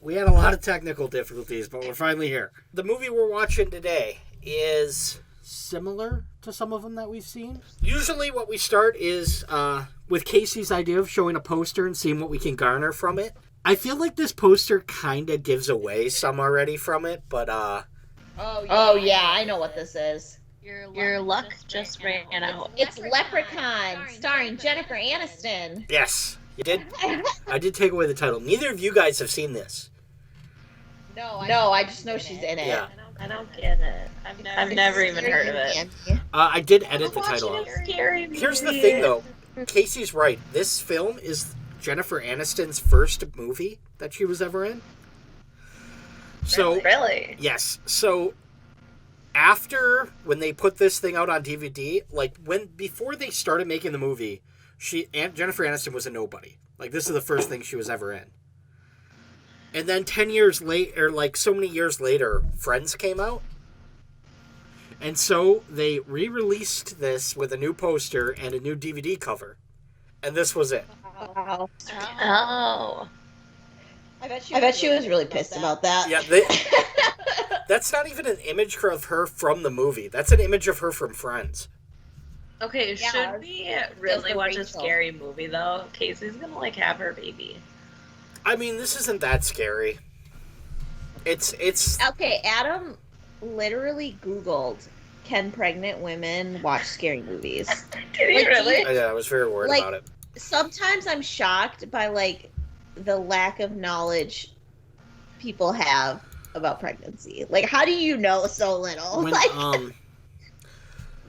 We had a lot of technical difficulties, but we're finally here. The movie we're watching today is similar to some of them that we've seen. Usually what we start is with Casey's idea of showing a poster and seeing what we can garner from it. I feel like this poster kind of gives away some already from it, but Oh yeah, I know what this is. Your luck just ran out. It's Leprechaun, starring Jennifer Aniston. yes, you did. I did take away the title. Neither of you guys have seen this. No, I just know she's in it. Yeah. I don't get it. I've never even heard of it. I did edit the title out. Scary movie. Here's the thing, though. Casey's right. This film is Jennifer Aniston's first movie that she was ever in. So Really? yes. So after when they put this thing out on DVD, like before they started making the movie, Jennifer Aniston was a nobody. Like this is the first thing she was ever in. And then 10 years later, like so many years later, Friends came out. And so they re-released this with a new poster and a new DVD cover. And this was it. Wow. Oh. I bet she was really pissed about that. Yeah, that's not even an image of her from the movie. That's an image of her from Friends. Okay, Yeah, should we really the watch a Rachel. scary movie though? Casey's gonna like have her baby. I mean, this isn't that scary. It's Okay, Adam literally Googled, can pregnant women watch scary movies? Did he Like, really? I was very worried Like- about it. Sometimes I'm shocked by, like, the lack of knowledge people have about pregnancy. Like, how do you know so little? When, Like,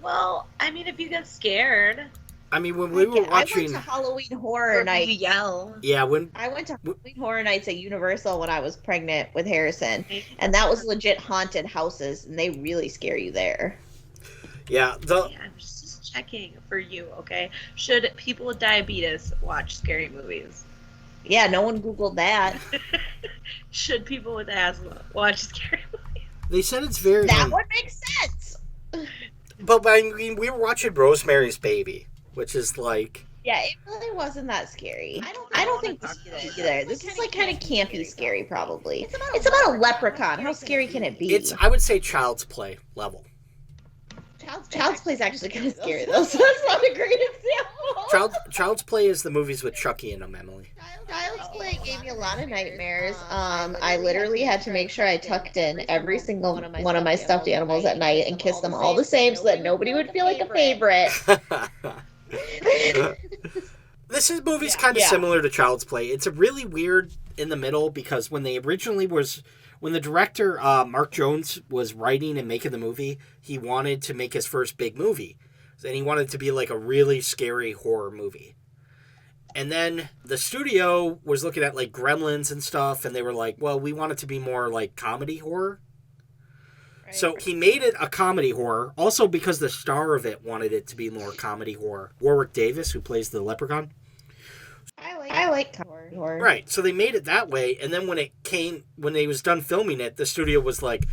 Well, I mean, if you get scared, when we were I watching, went to Halloween or Horror if Night. you yell. yeah, when I went to Halloween Horror Nights at Universal when I was pregnant with Harrison, and that was legit haunted houses, and they really scare you there. yeah, Yeah, I'm just checking for you, okay? Should people with diabetes watch scary movies? Yeah, no one Googled that. Should people with asthma watch scary movies? they said it's very. That would make sense. But I mean, we were watching Rosemary's Baby, which is like. Yeah, it really wasn't that scary. I don't think this is either. This is like kind of campy scary, probably. It's about a leprechaun. How scary can it be? I would say Child's Play level. Child's Play is actually kind of scary though, so that's not a great example. Child's Play is the movies with Chucky in them, Emily. Child's Play gave me a lot of nightmares. I literally had to make sure I tucked in every single one of my stuffed animals at night and kissed them all the same so that nobody would feel like a favorite. This movie's kind of similar to Child's Play. It's a really weird in the middle because when the director Mark Jones was writing and making the movie, he wanted to make his first big movie, and he wanted it to be like a really scary horror movie. And then the studio was looking at like Gremlins and stuff, and they were like, "Well, we want it to be more like comedy horror." Right. So he made it a comedy horror, also because the star of it wanted it to be more comedy horror. Warwick Davis, who plays the Leprechaun. I like comedy horror. Right, so they made it that way, and then when they was done filming it, the studio was like,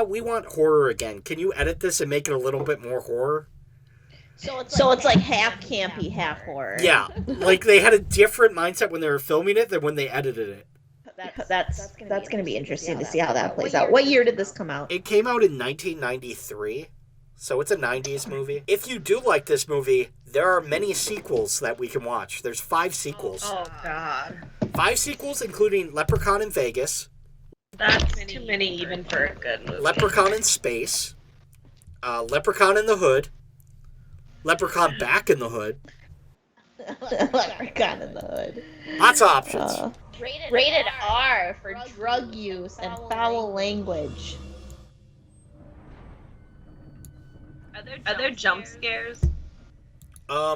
we want horror again. Can you edit this and make it a little bit more horror? So it's like half campy, half horror. Yeah, like they had a different mindset when they were filming it than when they edited it. That's going to be interesting to see how that plays out. What year did this come out? It came out in 1993, so it's a 90s movie. If you do like this movie, there are many sequels that we can watch. There's 5 sequels. Oh, God. 5 sequels, including Leprechaun in Vegas, That's too many even for a good movie. Leprechaun in Space, Leprechaun in the Hood, Leprechaun Back in the Hood. Leprechaun in the Hood. Lots of options. Rated R for drug use and foul language. Are there jump scares? I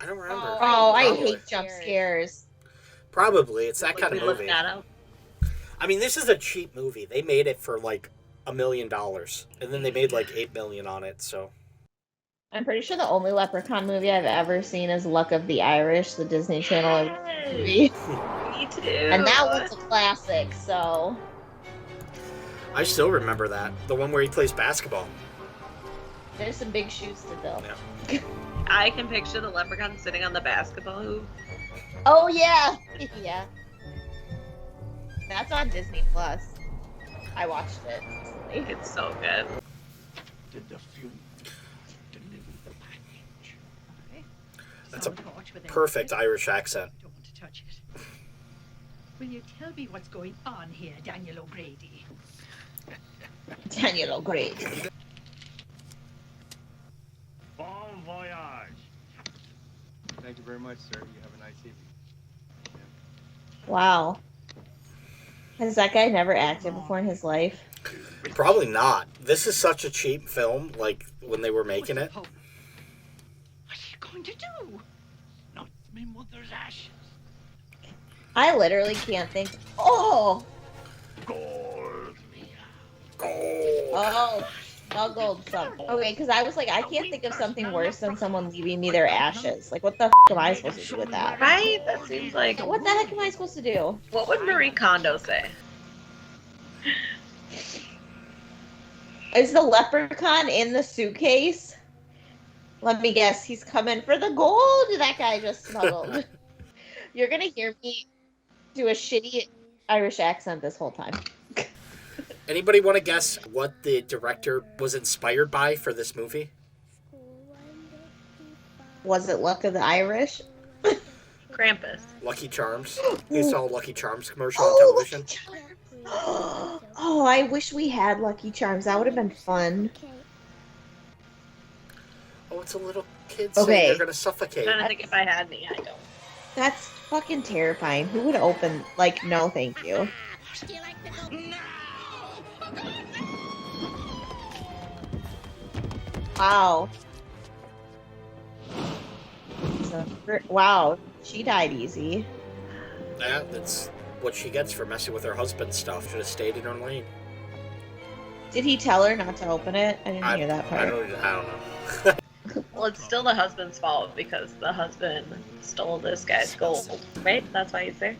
don't remember. Oh, I Probably. hate jump scares. Probably. It's that kind We of looked movie. that up. I mean, this is a cheap movie. They made it for like $1 million, and then they made like $8 million on it. So I'm pretty sure the only Leprechaun movie I've ever seen is Luck of the Irish, the Disney Channel movie. Me too. And that one's a classic, so... I still remember that, the one where he plays basketball. There's some big shoes to fill. Yeah. I can picture the leprechaun sitting on the basketball hoop. Oh, yeah! Yeah. That's on Disney Plus. I watched it recently. It's so good. Did the fume deliver the package? That's a perfect Irish accent. Don't want to touch it. Will you tell me what's going on here, Daniel O'Grady? Daniel O'Grady. Bon voyage. Thank you very much, sir. You have a nice evening. Wow. Has that guy never acted before in his life? Probably not. This is such a cheap film, like, when they were making it. What's he going to do? Not me mother's ashes. I literally can't think. Oh! Gold, Mia. Oh, smuggled some. Okay, because I was like, I can't think of something worse than someone leaving me their ashes. Like, what the f am I supposed to do with that? Right? That seems like. What the heck am I supposed to do? What would Marie Kondo say? Is the leprechaun in the suitcase? Let me guess. He's coming for the gold that guy just smuggled. You're going to hear me do a shitty Irish accent this whole time. Anybody want to guess what the director was inspired by for this movie? Was it Luck of the Irish? Krampus. Lucky Charms. You saw a Lucky Charms commercial on television? Lucky Charms. Oh, I wish we had Lucky Charms. That would have been fun. Oh, it's a little kid Okay. saying they're going to suffocate. I'm trying to think if I had any. I don't. That's fucking terrifying. Who would open, like, no thank you. Wow. Wow, she died easy. Yeah, that's what she gets for messing with her husband's stuff. Should have stayed in her lane. Did he tell her not to open it? I didn't hear that part. I don't know. Well, it's still the husband's fault because the husband stole this guy's gold, right? That's why he's there.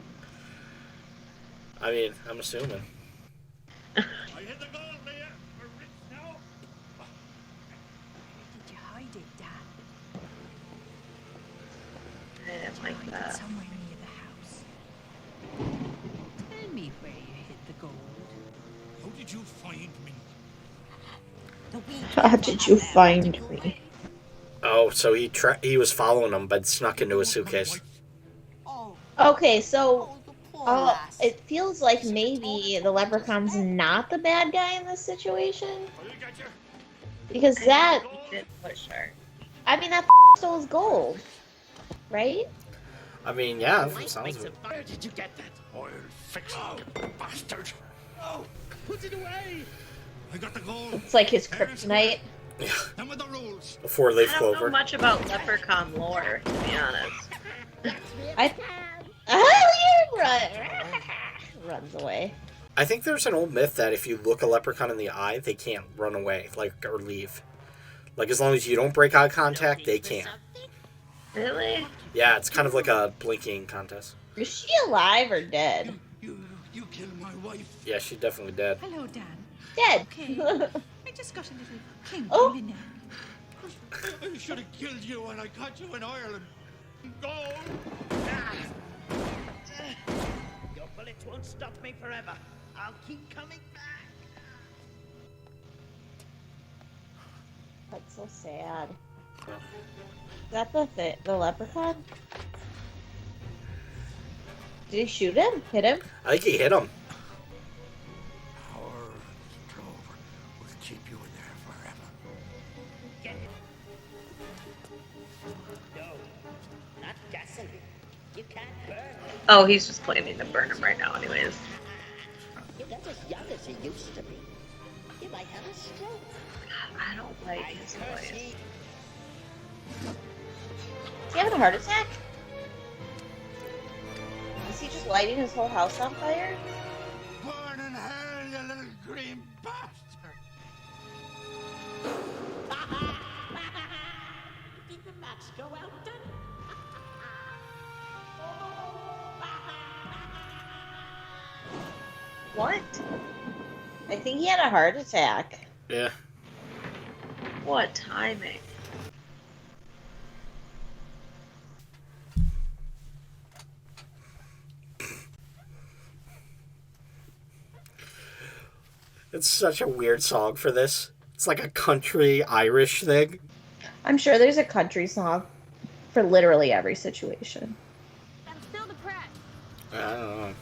I mean, I'm assuming. I hit the gold, Mia. We're rich now. Did you hide it, Dad? I didn't like Hide it that. somewhere near the house. Tell me where you hid the gold. How did you find me? How did you find me? Oh, so he was following him, but snuck into his suitcase. Okay, so it feels like maybe the leprechaun's not the bad guy in this situation. Because that, He did push her. I mean, that stole his gold, right? I mean, yeah, it sounds good. Where did you get that? I'll fix it, you bastard. Oh, put it away. I got the gold. It's like his kryptonite. Yeah, Them with the rules. a four-leaf I don't know clover. much about Leprechaun lore, to be honest. Runs away. I think there's an old myth that if you look a leprechaun in the eye, they can't run away, like, or leave. Like, as long as you don't break eye contact, they can't. Really? Yeah, it's kind of like a blinking contest. Is she alive or dead? You killed my wife. Yeah, she's definitely dead. Hello, Dan. Dead. Okay. I just got a little king Oh. in there. I should have killed you when I caught you in Ireland. Gold. Your bullets won't stop me forever. I'll keep coming back. That's so sad. Is that the leprechaun? Did he shoot him? Hit him? I think he hit him. Our clover will keep you in there forever. Get it. No, not gasoline. You can't burn it. Oh, he's just planning to burn him right now, anyways. You're not as young as you used to be. You might have a stroke. I don't like his voice. Is he having a heart attack? Is he just lighting his whole house on fire? Burn in hell, you little green bastard. Did the match go out then? What? I think he had a heart attack. Yeah. What timing? It's such a weird song for this. It's like a country Irish thing. I'm sure there's a country song for literally every situation. I'm still depressed. I don't know.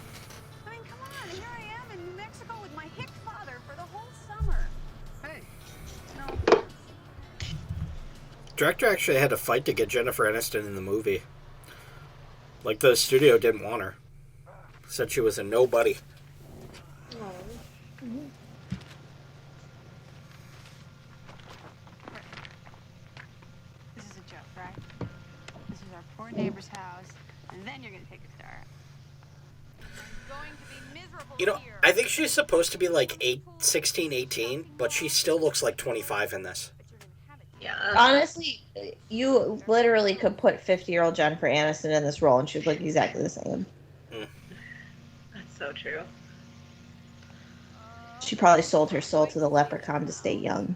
I mean, come on. Here I am in New Mexico with my hick father for the whole summer. Hey. No. Director actually had to fight to get Jennifer Aniston in the movie. Like, the studio didn't want her. Said she was a nobody. This is a joke, right? This is our poor neighbor's house, and then you're gonna take a star. I'm going to be miserable You know, here. I think she's supposed to be like 16, 18, but she still looks like 25 in this. Yeah. Honestly, you literally could put 50-year-old Jennifer Aniston in this role and she would look exactly the same. That's so true. She probably sold her soul to the Leprechaun to stay young.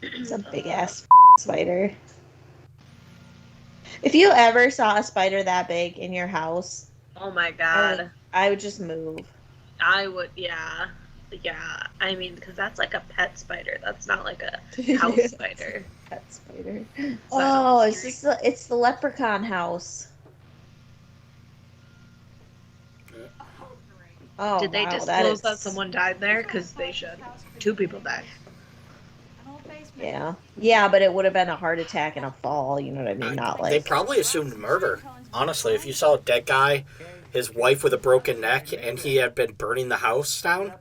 It's a big ass spider. If you ever saw a spider that big in your house, Oh my god. I would just move. I would, yeah. Yeah. I mean, because that's like a pet spider. That's not like a house spider. Pet spider. Oh, it's the Leprechaun house. Oh, Did they wow, disclose that is- someone died there? Because they should. 2 people died. Yeah. Yeah, but it would have been a heart attack and a fall, you know what I mean? Not They like... probably assumed murder. Honestly, if you saw a dead guy, his wife with a broken neck, and he had been burning the house down.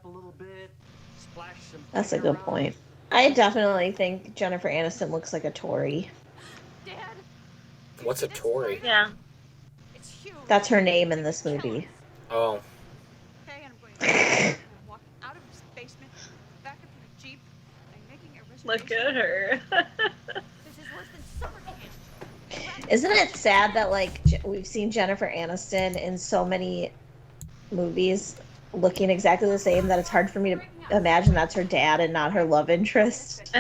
That's a good point. I definitely think Jennifer Aniston looks like a Tory. Dad, What's a Tory? Yeah. it's huge. That's her name in this movie. Oh. Okay, and I'm going to walk out of this basement, back into the Jeep, and making a Look reservation. at her. This is worse than summer camp. Isn't it sad that, like, we've seen Jennifer Aniston in so many movies looking exactly the same that it's hard for me to imagine that's her dad and not her love interest?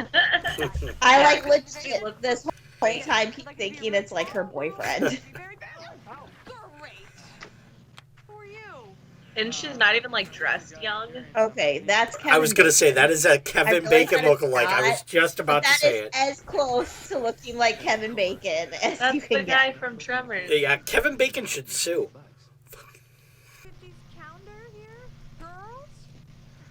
I, like, legit this whole time keep thinking it's, like, her boyfriend. Great. For you. And she's not even like dressed young. Okay, that's Kevin I was going to say, that is a I Kevin realized Bacon that it's lookalike. I was not, just about to That say is it. as close to looking like Kevin Bacon as That's you the can guy get. from Tremors. Yeah, Kevin Bacon should sue. 50s calendar here, girls.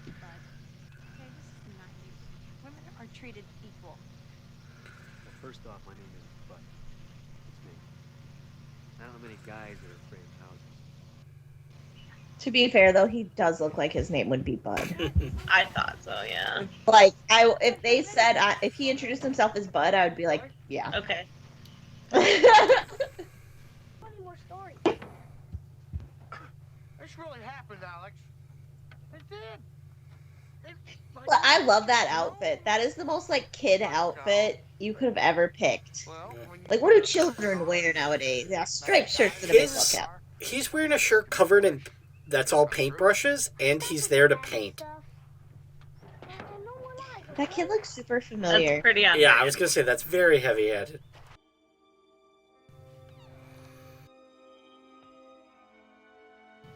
But, okay, this is the 90s. Women are treated equal. Well, first off, my name is Bud. It's me. I don't know many guys that are afraid of houses. To be fair, though, he does look like his name would be Bud. I thought so, yeah. Like, if they said, if he introduced himself as Bud, I would be like, yeah. Okay. Funny more story. This really happened, Alex. It did. Well, I love that outfit. That is the most, like, kid outfit you could have ever picked. Like, what do children wear nowadays? Yeah, striped shirts and a baseball cap. He's wearing a shirt covered in, that's all paintbrushes, and he's there to paint. That kid looks super That's familiar. pretty on Yeah, I brand. was going to say, that's very heavy-handed.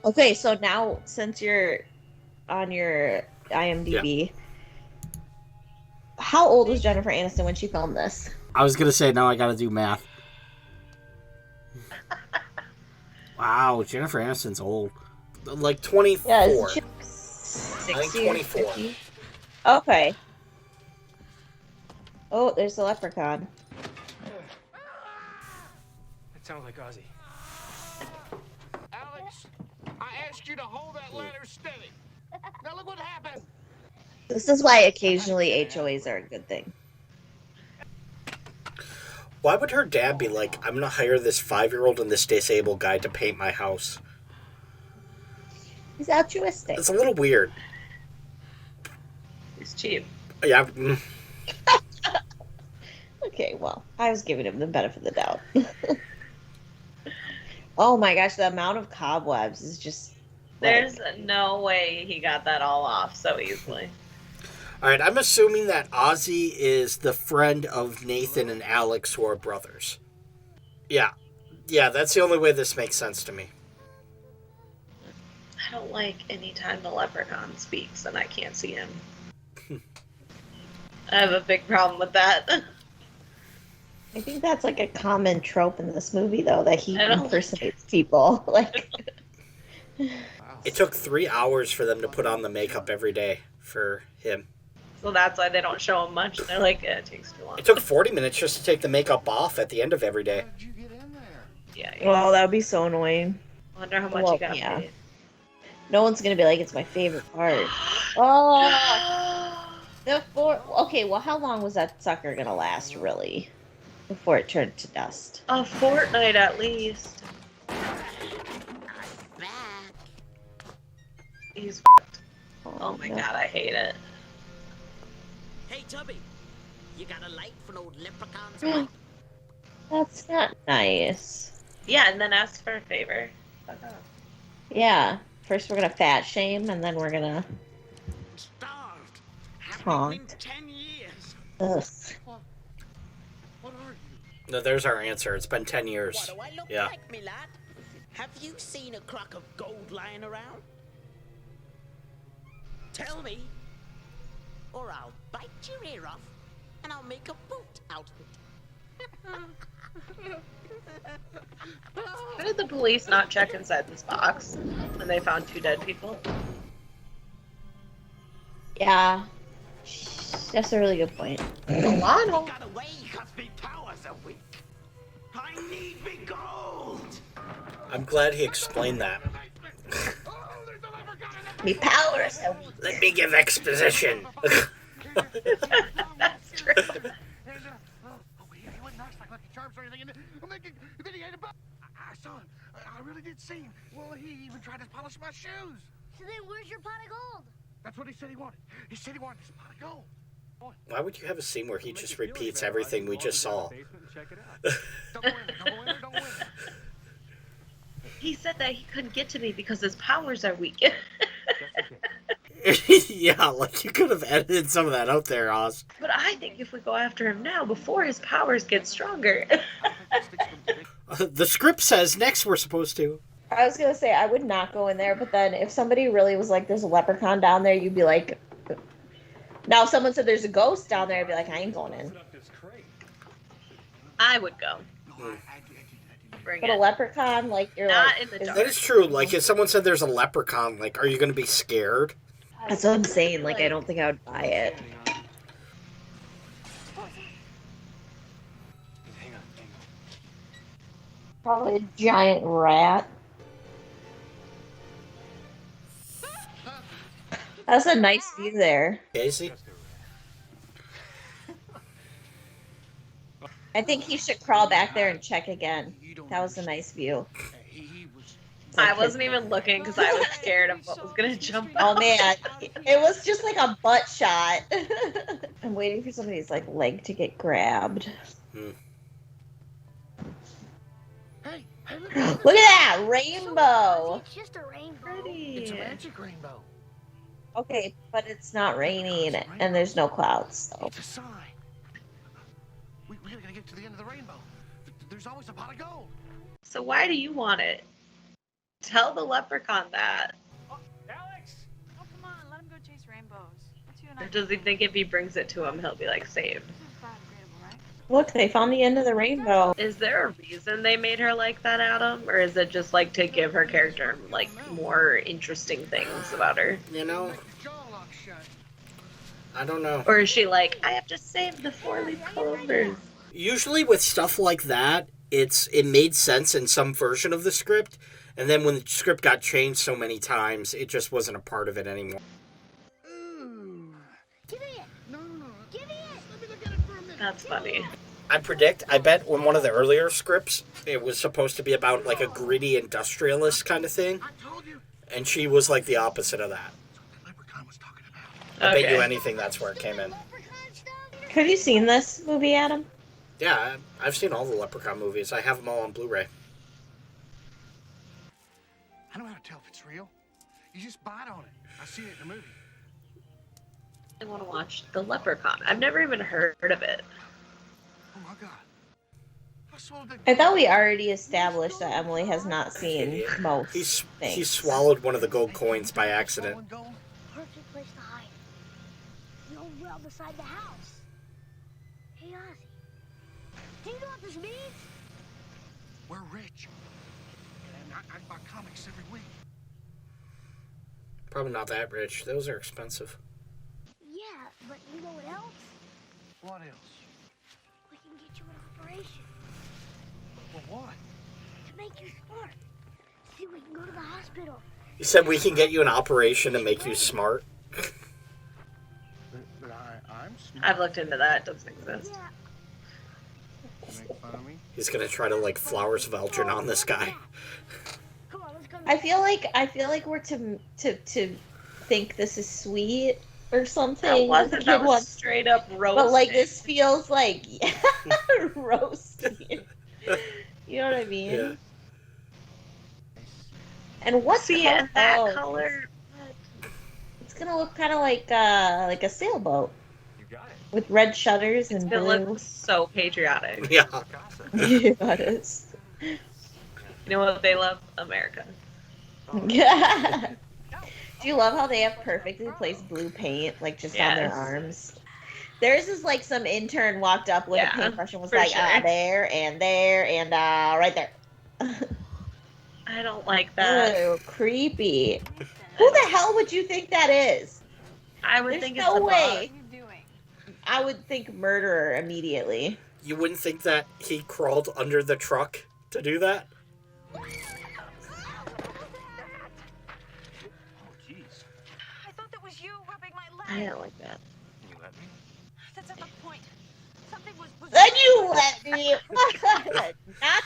Okay, so now, since you're on your IMDb, how old was Jennifer Aniston when she filmed this? I was going to say, now I got to do math. Wow, Jennifer Aniston's old. Like 24. Yeah, isn't she I think 24. 50? Okay. Oh, there's the leprechaun. That sounds like Ozzy. Alex, I asked you to hold that ladder steady. Now look what happened. This is why occasionally HOAs are a good thing. Why would her dad be like, I'm going to hire this 5-year-old and this disabled guy to paint my house? He's altruistic. It's a little weird. It's cheap. Yeah. Okay, well, I was giving him the benefit of the doubt. Oh my gosh, the amount of cobwebs is just... There's no way he got that all off so easily. All right, I'm assuming that Ozzy is the friend of Nathan and Alex, who are brothers. Yeah, Yeah, that's the only way this makes sense to me. I don't like any time the Leprechaun speaks and I can't see him. I have a big problem with that. I think that's like a common trope in this movie, though, that he I don't impersonates people. Like, It took 3 hours for them to put on the makeup every day for him. So that's why they don't show him much. They're like, it takes too long. It took 40 minutes just to take the makeup off at the end of every day. How did you get in there? Yeah. well, that would be so annoying. I wonder how much Well, he got yeah. paid. No one's gonna be like, it's my favorite part. Oh, okay. Well, how long was that sucker gonna last, really, before it turned to dust? A fortnight at least. He's f***ed. Oh my no. god, I hate it. Hey, Tubby, you got a light for old leprechauns? Mike? That's not nice. Yeah, and then ask for a favor. Fuck off. Yeah. First, we're gonna fat shame, and then we're gonna Starved. Haven't Honk. eaten in 10 years. ugh. What are you? No, there's our answer. It's been 10 What years. do I look Yeah. like, me lad? Have you seen a crock of gold lying around? Tell me, or I'll bite your ear off, and I'll make a boot out of it. Why did the police not check inside this box when they found 2 dead people? Yeah. That's a really good point. Milano. Got away because me powers are weak. I need me gold. I'm glad he explained that. Oh, there's a leprechaun in the Me power so weak. Let me give exposition. That's true. He wouldn't act like Lucky Charms or anything. Then he ate a bug. I saw him. I really did see him. Well, he even tried to polish my shoes. So then where's your pot of gold? That's what he said he wanted. He said he wanted this pot of gold. Why would you have a scene where he just repeats everything we just saw? Check it out. Don't go in there. Don't go in there. Don't go in there. He said that he couldn't get to me because his powers are weak. Yeah, like you could have edited some of that out there, Oz. But I think if we go after him now, before his powers get stronger. The script says next we're supposed to. I was gonna say I would not go in there, but then if somebody really was like, "There's a leprechaun down there," you'd be like. Now, if someone said there's a ghost down there, I'd be like, I ain't going in. I would go. Bring But it. a leprechaun, like, you're Not like... in the is- dark. That is true. Like if someone said there's a leprechaun, like are you going to be scared? That's what I'm saying. Like, I don't think I would buy it. Hang on. Probably a giant rat. That's a nice view there. Casey? I think he should crawl back there and check again. That was a nice view. He was. I wasn't even looking because I was scared of what was going to jump Oh out. man, it was just like a butt shot. I'm waiting for somebody's like leg to get grabbed. Hey, look. Look at that rainbow. It's just a rainbow. Pretty. It's a magic rainbow. Okay, but it's not raining and there's no clouds. So. It's a sign. We gotta get to the end of the rainbow. There's always a pot of gold. So why do you want it? Tell the leprechaun that. Alex! Oh, come on, let him go chase rainbows. What's you and I Or does he think if he brings it to him, he'll be like saved? This is biodegradable, right? Look, they found the end of the rainbow. Is there a reason they made her like that, Adam? Or is it just like to give her character like more interesting things about her? You know, Make your jaw lock shut. I don't know. Or is she like, I have to save the 4-leaf clovers? Usually with stuff like that, it made sense in some version of the script, and then when the script got changed so many times, it just wasn't a part of it anymore. Give me it. No. Give me it. Let me look at it for a minute. That's funny. I bet in one of the earlier scripts, it was supposed to be about like a gritty industrialist kind of thing, I told you. and she was like the opposite of that. That's what the leprechaun was talking about. I bet you Okay. anything that's where it came in. Leprechaun stuff. Have you seen this movie, Adam? Yeah, I've seen all the Leprechaun movies. I have them all on Blu-ray. I know how to tell if it's real. You just bite on it. I see it in the movie. I want to watch The Leprechaun. I've never even heard of it. Oh my God. I thought we already established that Emily has not seen most things. He swallowed one of the gold coins by accident. Perfect place to hide. The old well beside the house. Hey, Ozzy. Do you know what this means? We're rich. And I buy comics every week. Probably not that rich. Those are expensive. Yeah, but you know what else? What else? We can get you an operation For what? to make you smart. See, we can go to the hospital. You said we can get you an operation to make you smart. But I'm smart. I've looked into that. It doesn't exist. Yeah. Make fun of me? He's gonna try to like Flowers of Algernon this guy. Come on, let's go. I feel like we're to think this is sweet or something. That was straight up roasting. But like this feels like roasting. You know what I mean? Yeah. And what's that color? It's gonna look kind of like a sailboat You got it. with red shutters and It blue. looks so patriotic. Yeah. Yeah, it is. You know what they love? America. Yeah. Do you love how they have perfectly placed blue paint, like just on their Yes. arms? Theirs is like some intern walked up with a paintbrush and was for like, sure. there and right there. I don't like that. Ew, creepy. Who the hell would you think that is? I would There's think no it's a way. What are bug. you doing? I would think murderer immediately. You wouldn't think that he crawled under the truck to do that? Oh, jeez. I thought that was you rubbing my I leg. don't like that. Can you let me? That's not the point. Something was Then you let me. Not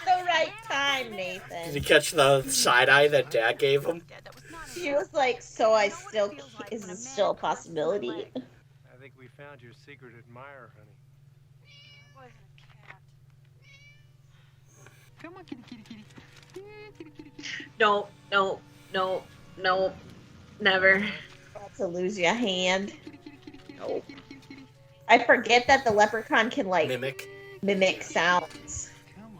the right time, Did Nathan. you catch the side eye that Dad gave him? That was not She was like, so I still, is this still a possibility? I think we found your secret admirer, honey. It wasn't a cat. Come on, kitty, kitty, kitty. Kitty, kitty, kitty. No, no, no, no, never. About to lose your hand. Kitty, kitty, kitty, kitty, No. kitty, kitty, kitty, kitty. I forget that the leprechaun can like Mimic. sounds. Come on.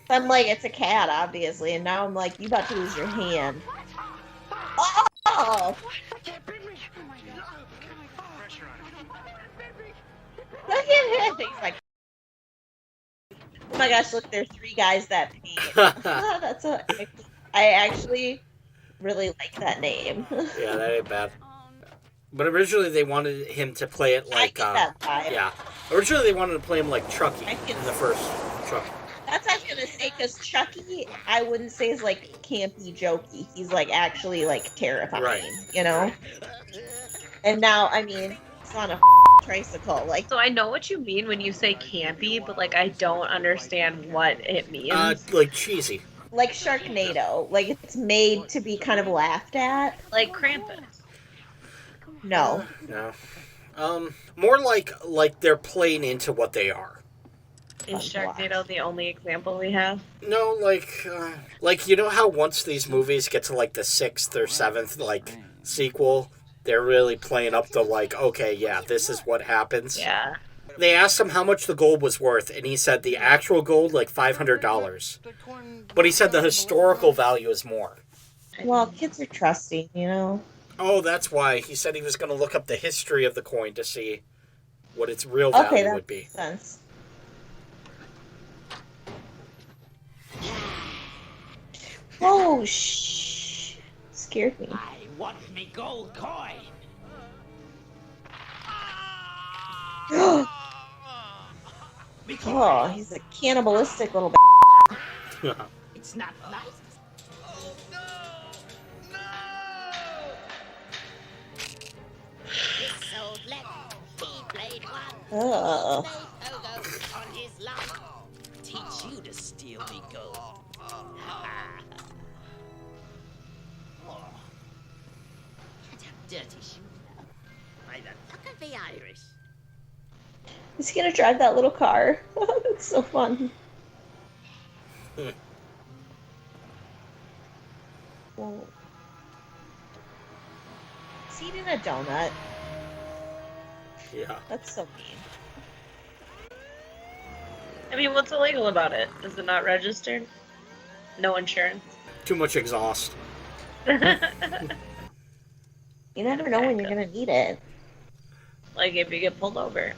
So I'm like, it's a cat, obviously, and now I'm like, you about to lose your hand. Oh! Pressure on it. Look at him! He's like, oh my gosh, look, there's 3 guys that paint. That's a, I actually really like that name. Yeah, that ain't bad. But originally they wanted him to play it like, I get that vibe. yeah. Originally they wanted to play him like Chucky I can- in the first Chucky. That's what I was gonna say, because Chucky, I wouldn't say is like campy, jokey. He's like actually like terrifying, Right. you know? And now, I mean, it's on a tricycle. Like, So I know what you mean when you say campy, but like I don't understand what it means. Like cheesy. like Sharknado. Like, it's made to be kind of laughed at. Like Krampus. No. No. More like they're playing into what they are. Is Sharknado the only example we have? No, like you know how once these movies get to like the 6th or 7th like sequel, they're really playing up the like, okay, yeah, this is what happens. Yeah. They asked him how much the gold was worth, and he said the actual gold like $500, but he said the historical value is more. Well, kids are trusting, you know? Oh, that's why he said he was going to look up the history of the coin to see what its real value Okay, that would be. makes sense. Oh, shh. Scared me. I want me gold coin. Oh, he's a cannibalistic little It's not nice. This old lad, he played one. Ugh. Stay pogo on his lump. Teach you to steal me gold. What a dirty shooter. By the luck of the Irish. Is he gonna drive that little car? That's so fun. Well, is he eating a donut? Yeah. That's so mean. I mean, what's illegal about it? Is it not registered? No insurance. Too much exhaust. You never know when you're gonna need it. Like if you get pulled over.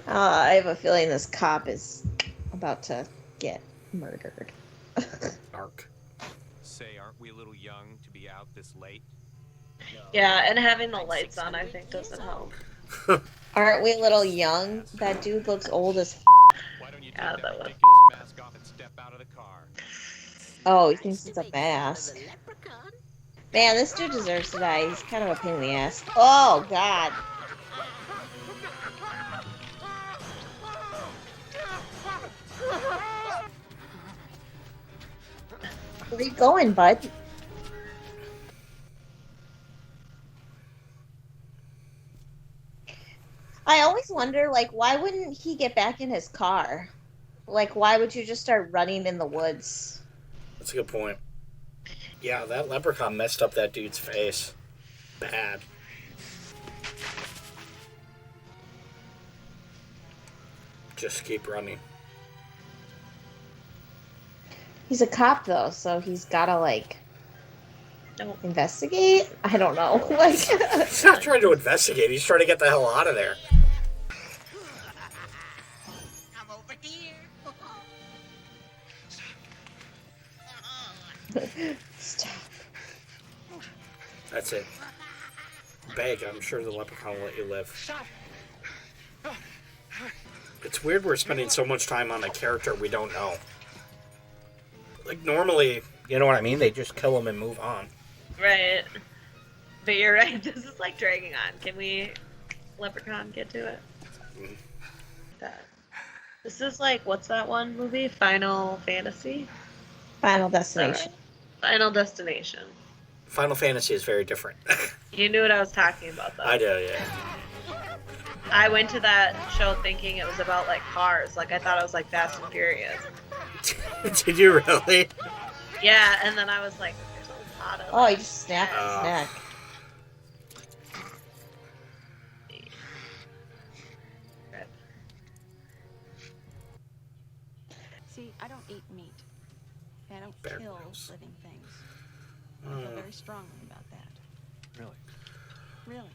I have a feeling this cop is about to get murdered. Dark. Say, aren't we a little young to be out this late? Yeah, and having the lights on, I think, doesn't help. Aren't we a little young? That dude looks old as Why don't you take Yeah, that that was- ridiculous mask off and step out of the car? Oh, he thinks it's a mask. Man, this dude deserves to die. He's kind of a pain in the ass. Oh, God. Where are you going, bud? I always wonder, like, why wouldn't he get back in his car? Like, why would you just start running in the woods? That's a good point. Yeah, that leprechaun messed up that dude's face. Bad. Just keep running. He's a cop, though, so he's gotta, like, No. investigate? I don't know. Like, He's not trying to investigate. He's trying to get the hell out of there. I'm over here. stop. That's it. Beg. I'm sure the leprechaun will let you live. It's weird we're spending so much time on a character we don't know. Like, normally, you know what I mean? They just kill him and move on. Right. But you're right, this is like dragging on. Can we, Leprechaun, get to it? Mm. That. This is like, what's that one movie? Final Fantasy? Final Is that Destination. right? Final Destination. Final Fantasy is very different. You knew what I was talking about, though. I do, yeah. I went to that show thinking it was about like cars. Like I thought it was like Fast and Furious. Did you really? Yeah, and then I was like, there's a lot of. Oh, he just snapped his Oh. neck. See, I don't eat meat. I don't Bear kill Grylls. living things. I feel very strongly about that. Really? Really.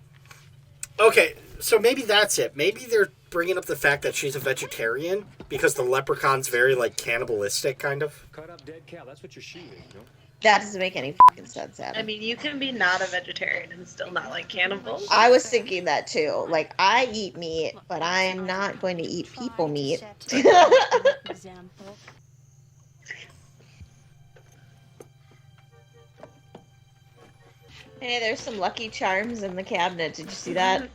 Okay, so maybe that's it. Maybe they're bringing up the fact that she's a vegetarian because the leprechaun's very, like, cannibalistic, kind of. Cut up dead cow. That's what your shoe is, you know? That doesn't make any fucking sense, Adam. I mean, you can be not a vegetarian and still not like cannibals. I was thinking that too. Like, I eat meat, but I'm not going to eat people meat. Example. Hey, there's some Lucky Charms in the cabinet. Did you see that?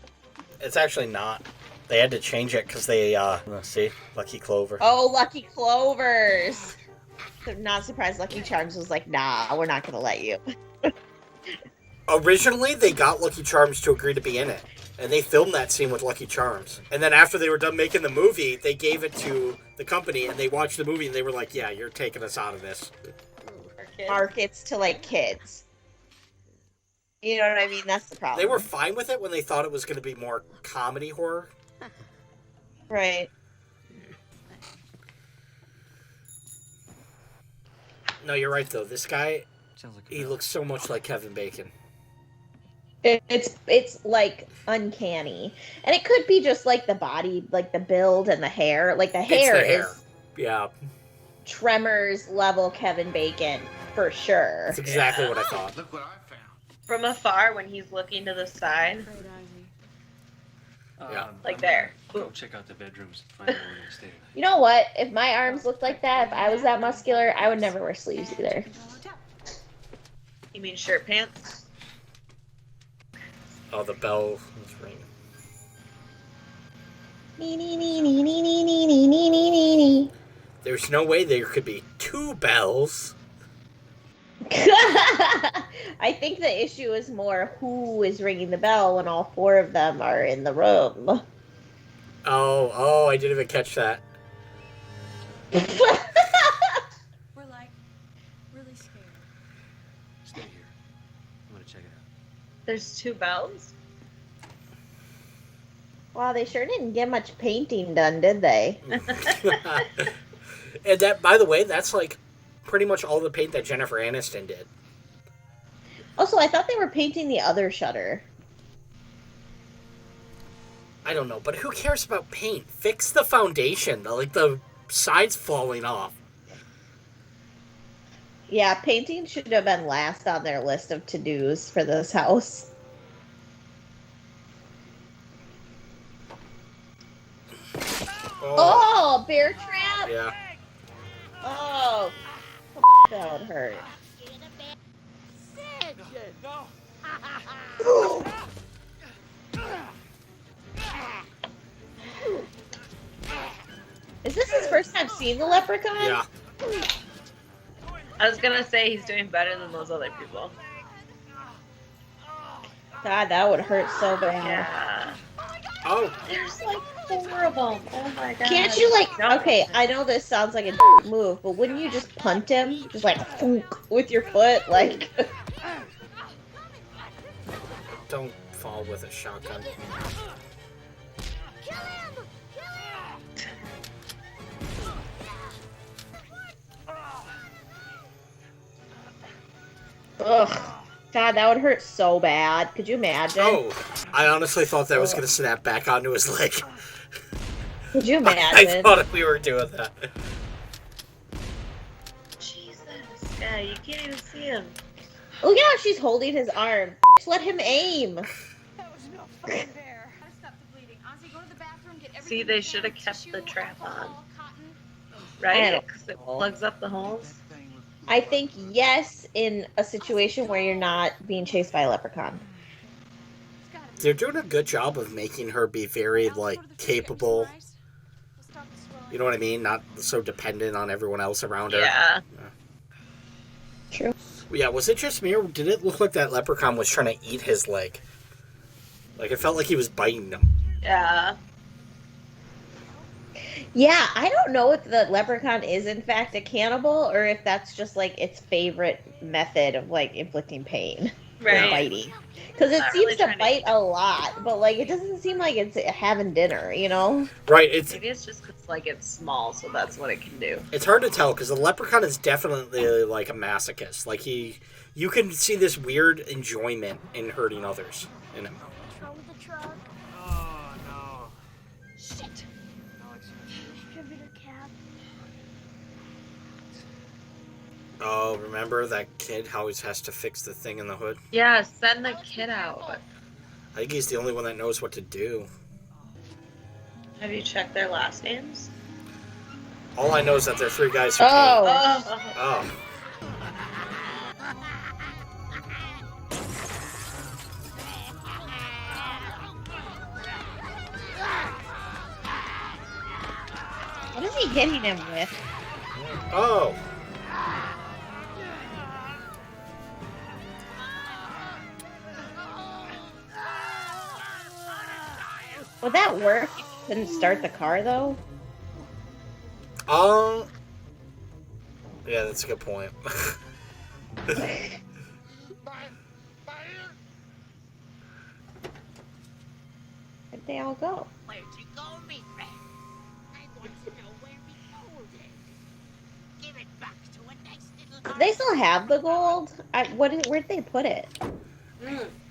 It's actually not. They had to change it because they, let's see, Lucky Clover. Oh, Lucky Clovers! So not surprised Lucky Charms was like, nah, we're not going to let you. Originally, they got Lucky Charms to agree to be in it. And they filmed that scene with Lucky Charms. And then after they were done making the movie, they gave it to the company and they watched the movie and they were like, yeah, you're taking us out of this. Markets to, like, kids. You know what I mean? That's the problem. They were fine with it when they thought it was going to be more comedy horror. Right. No, you're right, though. This guy, Sounds like he looks so much like Kevin Bacon. It's like uncanny, and it could be just like the body, like the build and the hair. Like the hair, It's the hair. is Yeah, Tremors level Kevin Bacon for sure. that's exactly what I thought. Look what I found. From afar, when he's looking to the side, Great, Ozzy. Yeah. like I'm there. gonna Go check out the bedrooms and find out where we're gonna stay tonight. You know what? If my arms looked like that, if I was that muscular, I would never wear sleeves either. You mean shirt pants? Oh, the bell is ringing. Nee, nee, nee, nee, nee, nee, nee, nee, nee, nee, nee, nee. There's no way there could be two bells. I think the issue is more who is ringing the bell when all four of them are in the room. Oh, I didn't even catch that. We're like really scared. Stay here. I'm gonna check it out. There's two bells? Wow, they sure didn't get much painting done, did they? And that, by the way, that's like pretty much all the paint that Jennifer Aniston did. Also, I thought they were painting the other shutter. I don't know, but who cares about paint? Fix the foundation. Like the sides falling off. Yeah, painting should have been last on their list of to-dos for this house. Oh, bear trap? Yeah. Oh, that would hurt. Is this his first time seeing the leprechaun? Yeah. I was gonna say he's doing better than those other people. God, that would hurt so bad. Yeah. Oh. There's like 4 of them. Oh my god. Can't you okay, I know this sounds like a move, but wouldn't you just punt him? Just like with your foot, like. Don't fall with a shotgun. Ugh. God, that would hurt so bad. Could you imagine? Oh, I honestly thought that was going to snap back onto his leg. Could you imagine? I thought we were doing that. Jesus. Yeah, you can't even see him. Oh yeah, she's holding his arm. Let him aim. That was no fun there. Stop the bleeding. Ozzy, go to the bathroom, get everything. See, they you should can, have kept tissue, the trap alcohol, on. cotton. Right? Because it plugs up the holes. I think yes, in a situation where you're not being chased by a leprechaun. They're doing a good job of making her be very, like, capable. You know what I mean? Not so dependent on everyone else around her. Yeah. True. Yeah, was it just me, or did it look like that leprechaun was trying to eat his leg? Like, it felt like he was biting him. Yeah. Yeah, I don't know if the leprechaun is in fact a cannibal or if that's just like its favorite method of like inflicting pain. Right. Biting. Because it Not seems really to trying bite a lot, but like it doesn't seem like it's having dinner, you know? Right, Maybe it's just because like it's small, so that's what it can do. it's hard to tell, because the leprechaun is definitely, like, a masochist. Like, you can see this weird enjoyment in hurting others in him. What's wrong with the truck? Oh, no. Shit. Alex, Distributor cap. Oh, remember that kid how he has to fix the thing in the hood? Yeah, send the kid out. I think he's the only one that knows what to do. Have you checked their last names? All I know is that they're 3 guys who Oh. paint. Oh. Oh. What is he hitting him with? Oh. Would that work? You couldn't start the car though? Yeah, that's a good point. Where'd they all go? Where'd you go, me friend? I want to know where me gold is. Give it back to a nice little. Do they still have the gold? Where'd they put it?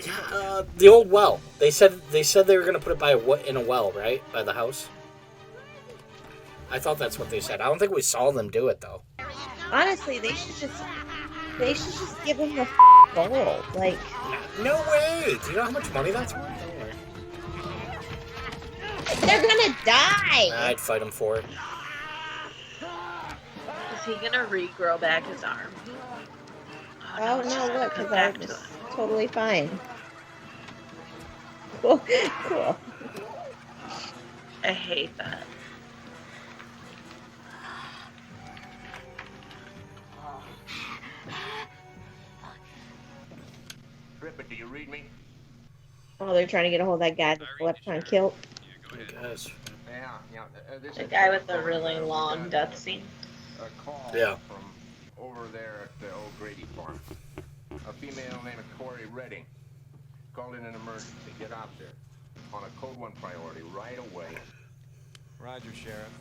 Yeah, the old well. They said they were gonna put it in a well, right, by the house. I thought that's what they said. I don't think we saw them do it though. Honestly, they should just give him the gold. Like, No way! Do you know how much money that's worth? they're gonna die. I'd fight him for it. Is he gonna regrow back his arm? Oh no, look, Come because back I to was it. totally fine. Cool. Cool. I hate that. Ripper, do you read me? Oh, they're trying to get a hold of that guy with the leprechaun kilt. Guys. Yeah. This The is guy with the really long death scene. a call Yeah. from over there at the old Grady farm. A female named Corey Redding called in an emergency. Get out there. on a Code 1 priority right away. Roger, Sheriff.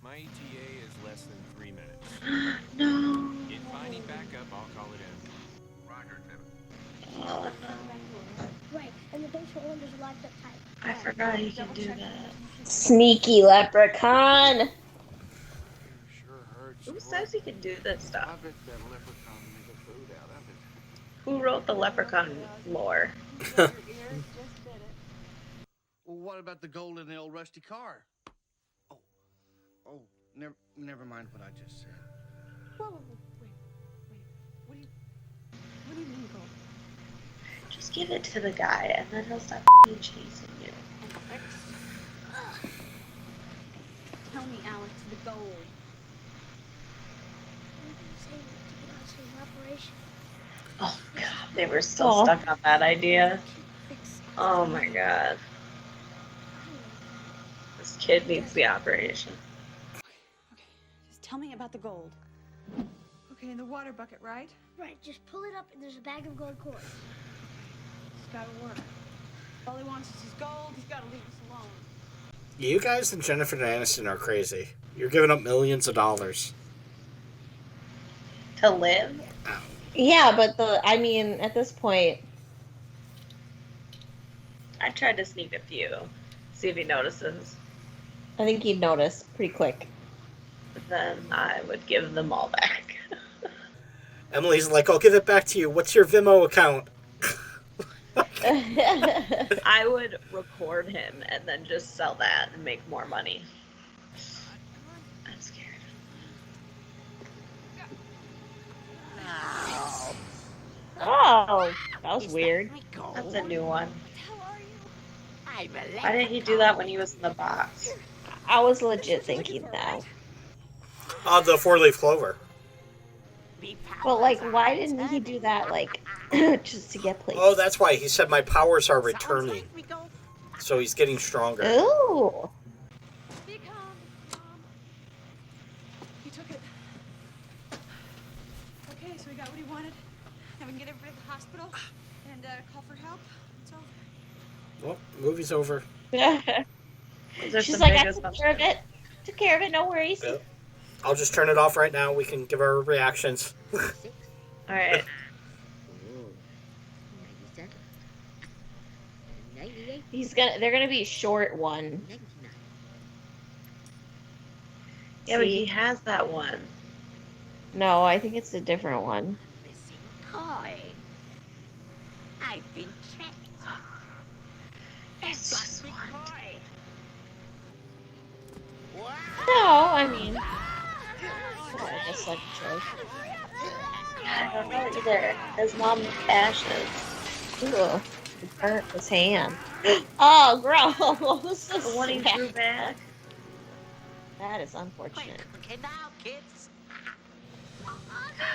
My ETA is less than 3 minutes. No. If I need backup, I'll call it in. Roger, Lieutenant. Oh, Right, and the basement windows are locked up tight. I forgot he can do that. Sneaky leprechaun. Sure hurts. Who says he can do this I stuff? bet that leprechaun will make a food out of it. Who wrote the Leprechaun lore? Your ears just did it. Well, what about the gold in the old rusty car? Oh, never mind what I just said. Whoa, wait. What do you mean, gold? Just give it to the guy, and then he'll stop chasing you. Tell me, Alex, the gold. I'm saying to get us an operation. Oh god, they were still stuck on that idea. Oh my god. This kid needs the operation. Okay, just tell me about the gold. Okay, in the water bucket, right? Right, just pull it up and there's a bag of gold coins. It's gotta work. All he wants is his gold. He's gotta leave us alone. You guys and Jennifer Aniston are crazy. You're giving up millions of dollars. To live? Yeah, but at this point, I tried to sneak a few. See if he notices. I think he'd notice pretty quick. But then I would give them all back. Emily's like, I'll give it back to you. What's your Vimeo account? I would record him and then just sell that and make more money. I'm scared. Oh, that was weird. That's a new one. How are you? I'm a Why didn't he do that when he was in the box? I was legit thinking that. The four-leaf clover. But why didn't he do that, just to get places? Oh, that's why. He said my powers are returning. So he's getting stronger. Ooh. Be calm. He took it. Okay, so he got what he wanted. Now we can get everybody to the hospital and call for help. It's over. Well, movie's over. She's like, I took care of it. Took care of it, no worries. Yep. I'll just turn it off right now. We can give our reactions. Alright. They're gonna be short one. Yeah, but he has that one. No, I think it's a different one. Coy. I've been checked. It's just one. No, I mean, I guess that's true. I don't know either. His mom ashes. Ooh, he burnt his hand. Oh, gross! The one he threw back. That is unfortunate. Okay, now, kids. God,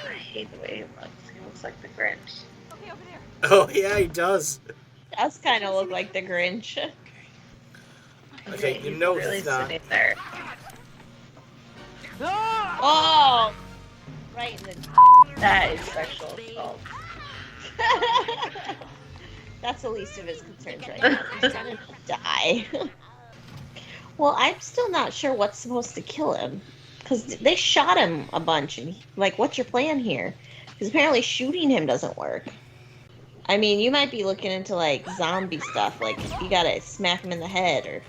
I hate the way he looks. He looks like the Grinch. Okay, over there. Oh, yeah, he does. Does kind of look like the Grinch. Okay, you He's know really he's not. sitting there. Oh! Right in the... That is sexual assault. That's the least of his concerns right now. He's gonna die. Well, I'm still not sure what's supposed to kill him. Because they shot him a bunch. And what's your plan here? Because apparently shooting him doesn't work. I mean, you might be looking into, zombie stuff. You gotta smack him in the head or...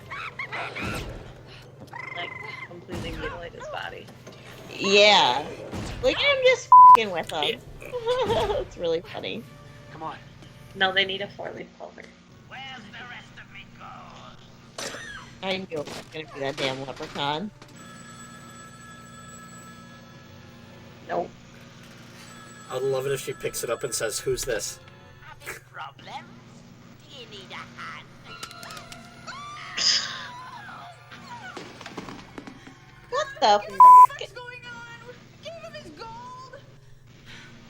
Completely mutilate his body. Yeah. Look at him just f***ing with him. It's really funny. Come on. No, they need a 4-leaf clover. Where's the rest of me gold? I knew it was gonna be that damn leprechaun. Nope. I'd love it if she picks it up and says, "Who's this?" Having problems? Do you need a hand? What the What's going on? Give him his gold.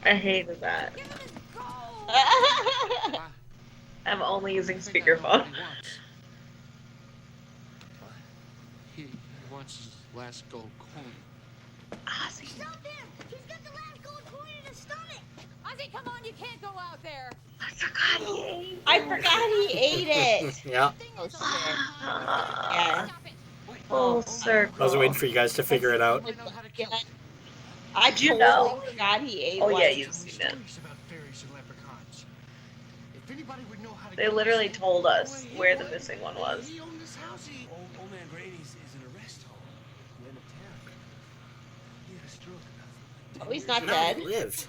I hated that. Give him his gold. I'm only using speakerphone. He wants his last gold coin. Ozzy. Stop him! He's got the last gold coin in his stomach! Ozzy, Rosie, come on, you can't go out there. I forgot he ate it. Yeah. Oh shit. Yeah. Full circle. I was waiting for you guys to figure it out. I Did you totally know? forgot he ate Oh one. yeah, you've seen it. They literally told us where the missing one was. Old man Grady's is in a rest home. The end of town. He had a stroke about Oh, he's not No, dead. he lived.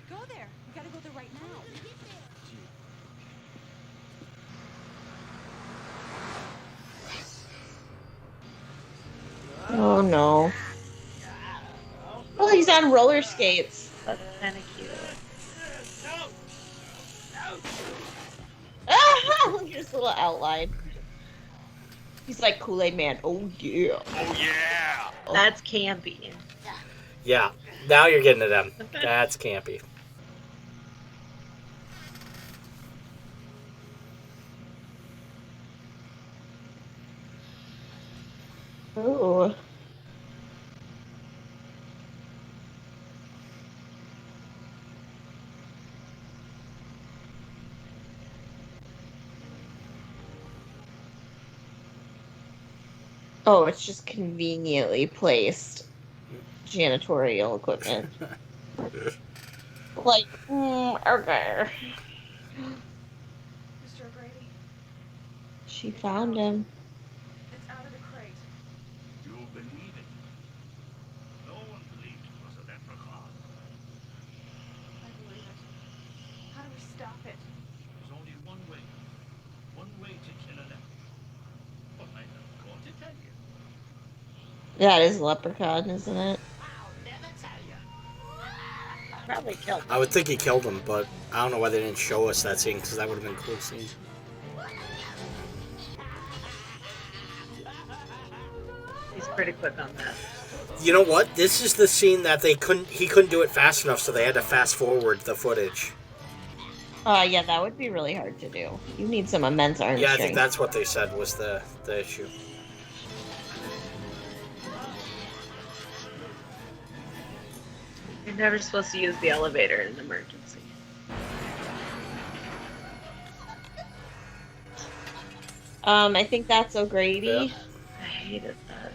Go there. We gotta go there right now. Oh no. Oh, he's on roller skates. That's kind of cute. Ah, look at his little outline. He's like Kool-Aid Man. Oh yeah. Oh yeah. That's campy. Yeah. Now you're getting to them. That's campy. Ooh. Oh, it's just conveniently placed janitorial equipment. Like, okay. Mr. O'Grady, She found him. it's out of the crate. You believe it? No one believed it was a leprechaun. I believe it. How do we stop it? There's only one way. One way to kill a leprechaun. But I'm not going to tell you. That is Leprechaun, isn't it? Probably killed him. I would think he killed him, but I don't know why they didn't show us that scene, because that would have been a cool scene. He's pretty quick on that. You know what? This is the scene that he couldn't do it fast enough, so they had to fast forward the footage. Yeah, that would be really hard to do. You need some immense arm Yeah, I strength. think that's what they said was the issue. You're never supposed to use the elevator in an emergency. I think that's O'Grady. Yeah. I hated that.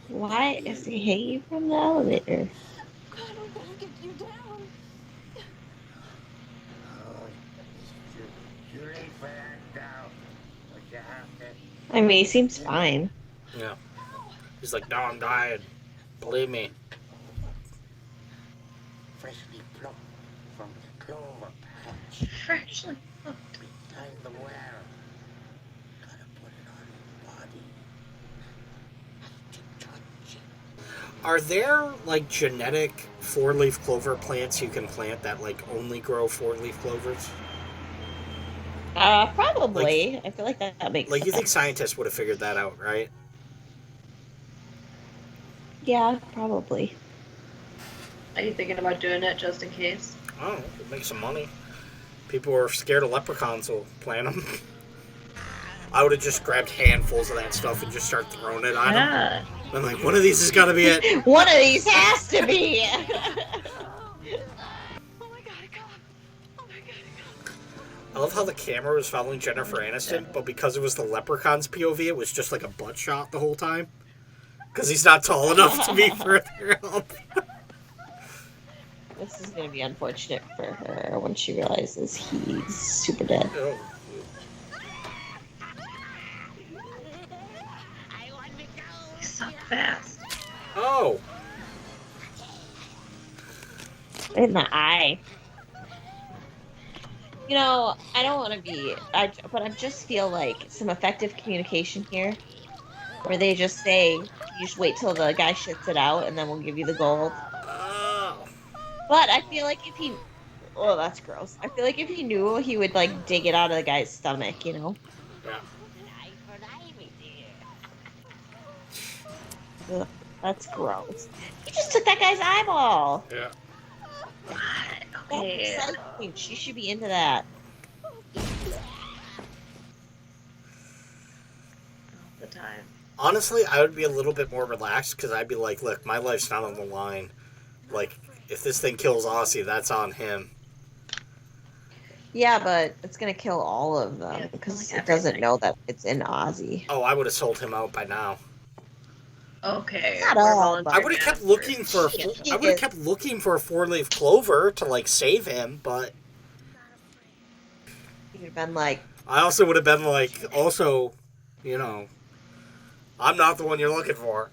Why is he hanging from the elevator? God, I'm gonna get you down. I mean, he seems fine. Yeah. He's like, no, I'm dying. Believe me. Freshly plucked from the clover patch. Freshly. Behind the well. Gotta put it on his body. Have to touch it. Are there, like, genetic four-leaf clover plants you can plant that, like, only grow four-leaf clovers? Probably. I feel like that makes Like, sense. you think scientists would have figured that out, right? Yeah, probably. Are you thinking about doing it just in case? Oh, make some money. People who are scared of leprechauns will plant them. I would have just grabbed handfuls of that stuff and just start throwing it on them. Yeah. I'm like, one of these has got to be it. One of these has to be. Oh my god, it got. Oh my god, it got. I love how the camera was following Jennifer Aniston, but because it was the leprechaun's POV, it was just like a butt shot the whole time. Because he's not tall enough to be further up. This is going to be unfortunate for her when she realizes he's super dead. Oh. He's so fast. Oh. In the eye. You know, I don't want to be, but I just feel like some effective communication here, where they just say, you just wait till the guy shits it out, and then we'll give you the gold. Oh. But I feel like if he, oh, that's gross. I feel like if he knew, he would like dig it out of the guy's stomach, you know? Yeah. Ugh, that's gross. He just took that guy's eyeball. Yeah. What? That's Okay. exciting. She should be into that. The time. Honestly, I would be a little bit more relaxed because I'd be like, look, my life's not on the line. Like, if this thing kills Aussie, that's on him. Yeah, but it's gonna kill all of them because it doesn't know that it's in Ozzy. Oh, I would have sold him out by now. Okay. Not we're all, volunteering but- I would have kept after. looking for. Shit. I would have kept looking for a 4-leaf clover to like save him, but You'd have been like, I also would have been like, also, you know, I'm not the one you're looking for.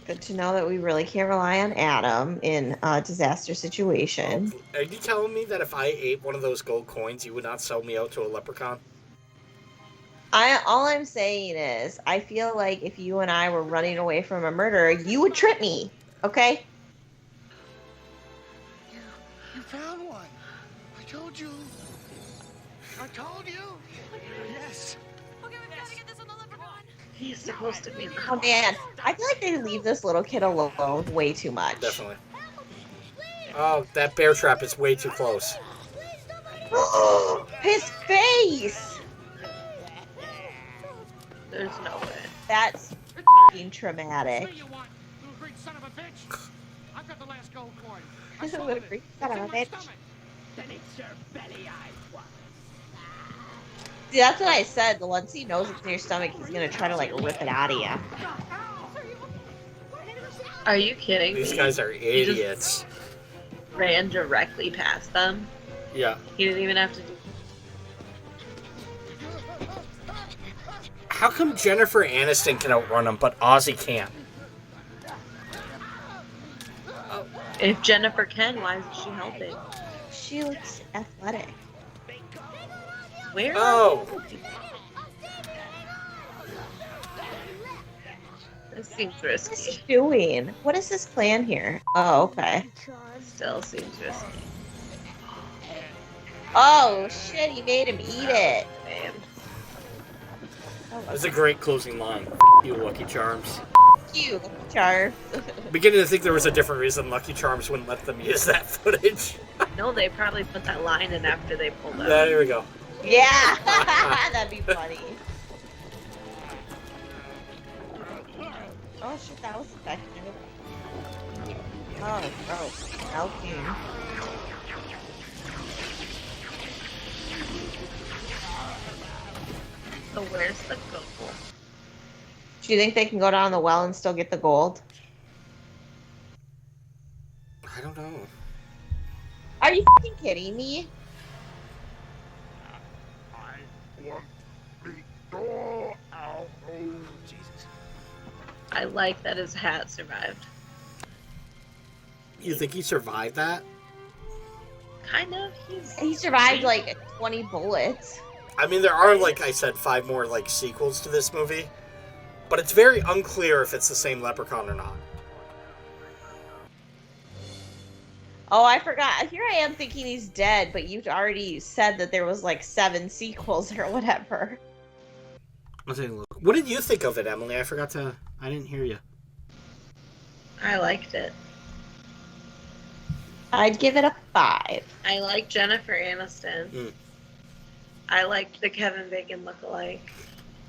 good to know that we really can't rely on Adam in a disaster situation. Are you telling me that if I ate one of those gold coins, you would not sell me out to a leprechaun? All I'm saying is, I feel like if you and I were running away from a murderer, you would trip me. Okay? You found one. I told you. I told you. Yes. Okay, we've got to get this on the Leprechaun. He's supposed to be in the Oh man, I feel like they leave this little kid alone way too much. Definitely. Oh, that bear trap is way too close. His face! There's no way. That's f***ing traumatic. What do you want, you great son of a bitch? I've got the last gold coin. I Little swallowed it. freak It's son of in a my bitch. stomach. Then it's your belly I want. See, that's what I said. The once he knows it's in your stomach, he's gonna try to like rip it out of you. Are you kidding These me? guys are He just idiots. ran directly past them. Yeah. He didn't even have to do. How come Jennifer Aniston can outrun him, but Ozzy can't? If Jennifer can, why isn't she helping? She looks athletic. Where? Oh. This seems What's risky. he doing? What is his plan here? Oh, okay. Still seems risky. Oh shit, he made him eat it. Man. That's a great closing line. You Lucky Charms. Cute, Char. Beginning to think there was a different reason Lucky Charms wouldn't let them use that footage. No, they probably put that line in after they pulled out. There we go. Yeah, that'd be funny. Oh shit, that was effective. Oh, gross. Melting. So where's the goal? Do you think they can go down the well and still get the gold? I don't know. Are you fucking kidding me? Jesus. I like that his hat survived. You think he survived that? Kind of. He survived like 20 bullets. I mean, there are, like I said, 5 more, like, sequels to this movie. But it's very unclear if it's the same Leprechaun or not. Oh, I forgot. Here I am thinking he's dead, but you've already said that there was like 7 sequels or whatever. Let's take a look. What did you think of it, Emily? I didn't hear you. I liked it. I'd give it a 5. I like Jennifer Aniston. Mm. I liked the Kevin Bacon lookalike.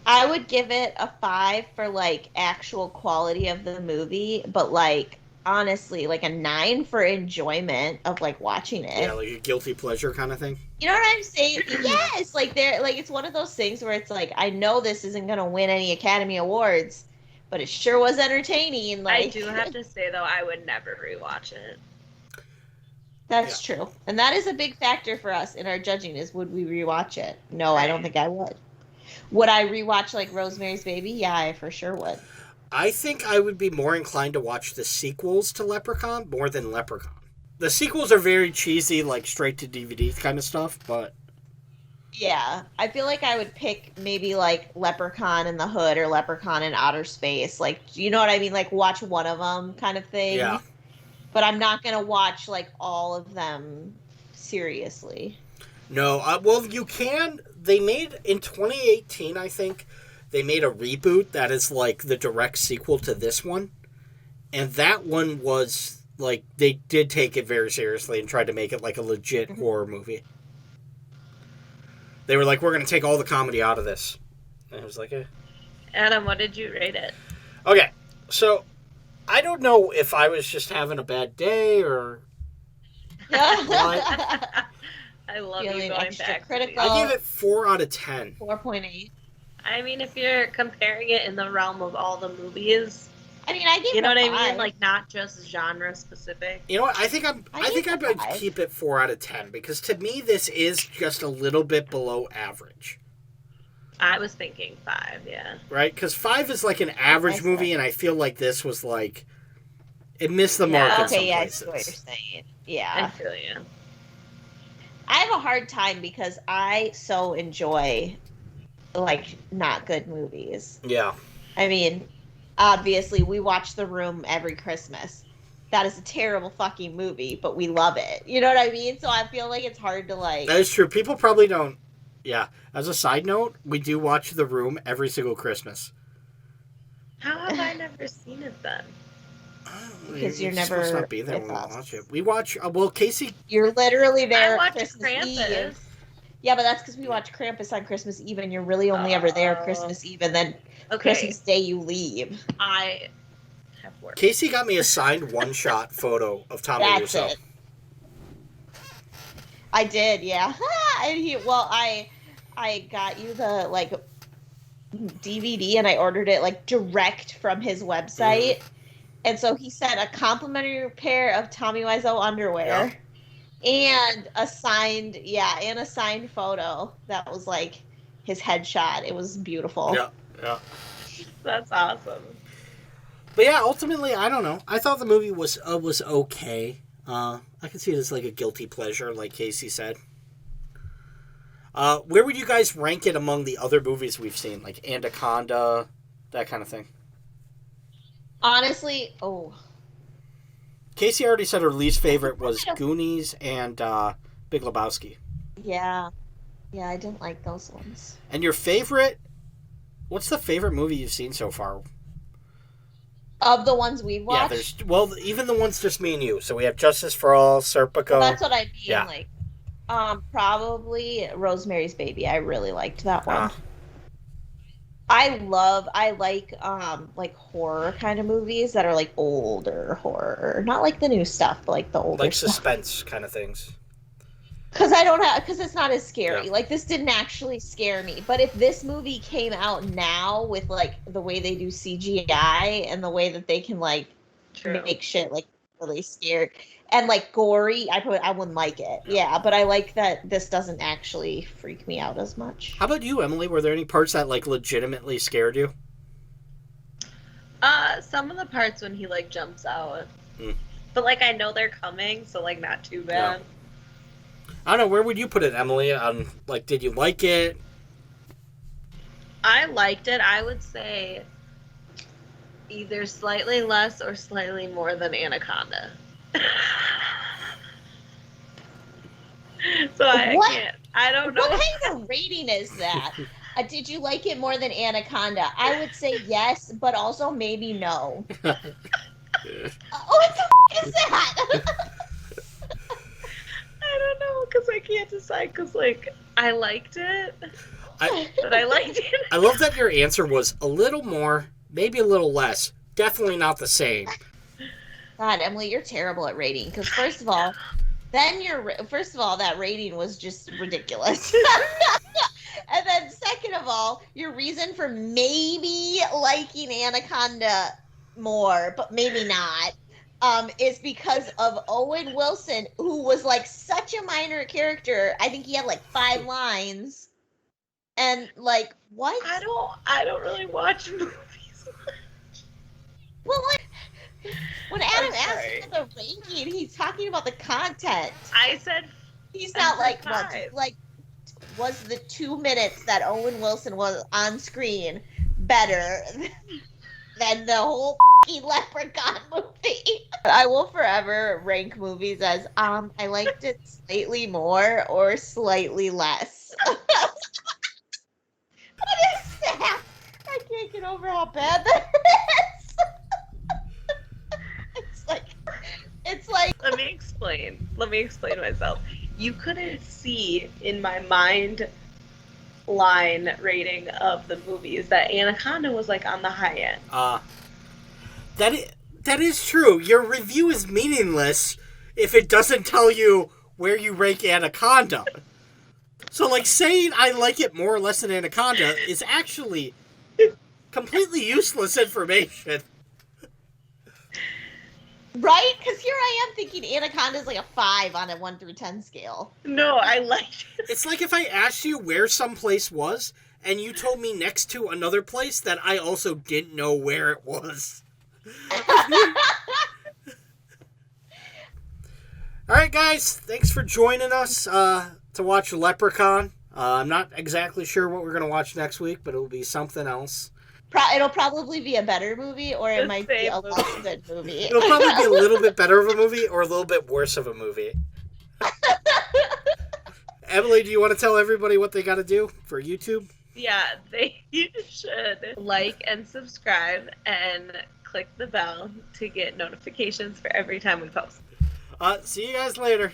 I would give it a 5 for like actual quality of the movie, but like honestly, like a 9 for enjoyment of like watching it. Yeah, like a guilty pleasure kind of thing. You know what I'm saying? Yes, like it's one of those things where it's like I know this isn't gonna win any Academy Awards, but it sure was entertaining. Like I do have to say though, I would never rewatch it. That's true, and that is a big factor for us in our judging. Is would we rewatch it? No, I don't think I would. Would I rewatch like Rosemary's Baby? Yeah, I for sure would. I think I would be more inclined to watch the sequels to Leprechaun more than Leprechaun. The sequels are very cheesy, like straight to DVD kind of stuff, but Yeah, I feel like I would pick maybe like Leprechaun in the Hood or Leprechaun in Outer Space. Like, you know what I mean? Like watch one of them kind of thing. yeah. But I'm not going to watch like all of them seriously. No, well, you can. They made, in 2018, I think, they made a reboot that is like the direct sequel to this one. And that one was, like, they did take it very seriously and tried to make it like a legit horror movie. They were like, we're going to take all the comedy out of this. And I was like, eh. Adam, what did you rate it? Okay, so I don't know if I was just having a bad day or what. I love Feeling you going extra back. critical. I gave it 4 out of 10. 4.8. I mean, if you're comparing it in the realm of all the movies, I mean, I gave you know it what a I mean? 5. Like, not just genre specific. You know what? I think I'm going to keep it 4 out of 10 because to me this is just a little bit below average. I was thinking 5, yeah. Right? Because 5 is like an average movie, and I feel like this was like it missed the mark in some Okay, yeah, I places. see what you're saying. I Yeah. feel you. I have a hard time because I so enjoy, like, not good movies. Yeah. I mean, obviously, we watch The Room every Christmas. That is a terrible fucking movie, but we love it. You know what I mean? So I feel like it's hard to, like... That is true. People probably don't. Yeah. As a side note, we do watch The Room every single Christmas. How have I never seen it then? Because you're supposed never to not be there with when we us. watch it. We watch. Well, Casey. You're literally there I at watch Christmas Krampus. Eve. Yeah, but that's because we watch Krampus on Christmas Eve, and you're really only ever there Christmas Eve, and then Okay, Christmas Day you leave. I have work. Casey got me a signed one-shot photo of Tommy That's Wiseau. it. I did, yeah. And I got you the like DVD, and I ordered it like direct from his website. And so he sent a complimentary pair of Tommy Wiseau underwear and a signed photo that was like his headshot. It was beautiful. Yeah. That's awesome. But yeah, ultimately, I don't know. I thought the movie was okay. I can see it as like a guilty pleasure, like Casey said. Where would you guys rank it among the other movies we've seen, like Anaconda, that kind of thing? Honestly, Casey already said her least favorite was Goonies and Big Lebowski. yeah, I didn't like those ones. And your favorite? What's the favorite movie you've seen so far? Of the ones we've watched? Yeah, even the ones just me and you. So we have Justice for All, Serpico. Well, that's what I mean. Yeah. Like, probably Rosemary's Baby. I really liked that one. I like horror kind of movies that are like older horror, not like the new stuff, but like the older like stuff. suspense kind of things. Because it's not as scary. Like, this didn't actually scare me. But if this movie came out now with like the way they do CGI and the way that they can like make shit like really scared and like gory, I wouldn't like it. Yeah, but I like that this doesn't actually freak me out as much. How about you, Emily? Were there any parts that like legitimately scared you? Some of the parts when he like jumps out, but like I know they're coming, so like not too bad. Yeah. I don't know. Where would you put it, Emily? Like, did you like it? I liked it. I would say either slightly less or slightly more than Anaconda. So I can't. I don't know. What kind of rating is that? Did you like it more than Anaconda? I would say yes, but also maybe no. What the f*** is that? I don't know, because I can't decide, because, like, I liked it, but I liked it. I love that your answer was a little more, maybe a little less. Definitely not the same. God, Emily, you're terrible at rating, because first of all, that rating was just ridiculous. And then second of all, your reason for maybe liking Anaconda more, but maybe not, is because of Owen Wilson, who was like such a minor character. I think he had like 5 lines. And like, what? I don't really watch movies. Well, like, when Adam asked for the ranking, he's talking about the content. I said he's not like, was the 2 minutes that Owen Wilson was on screen better than the whole Leprechaun movie? I will forever rank movies as I liked it slightly more or slightly less. What is that? I can't get over how bad that is. It's like Let me explain myself. You couldn't see in my mind line rating of the movies that Anaconda was like on the high end. That is true. Your review is meaningless if it doesn't tell you where you rank Anaconda. So, like, saying I like it more or less than Anaconda is actually completely useless information. Right? Because here I am thinking Anaconda is like a 5 on a 1 through 10 scale. No, I liked it. It's like if I asked you where some place was, and you told me next to another place that I also didn't know where it was. Alright, guys. Thanks for joining us to watch Leprechaun. I'm not exactly sure what we're going to watch next week, but it'll be something else. It'll probably be a better movie, or it might be a less good movie. It'll probably be a little bit better of a movie, or a little bit worse of a movie. Emily, do you want to tell everybody what they got to do for YouTube? Yeah, they should like and subscribe and click the bell to get notifications for every time we post. See you guys later.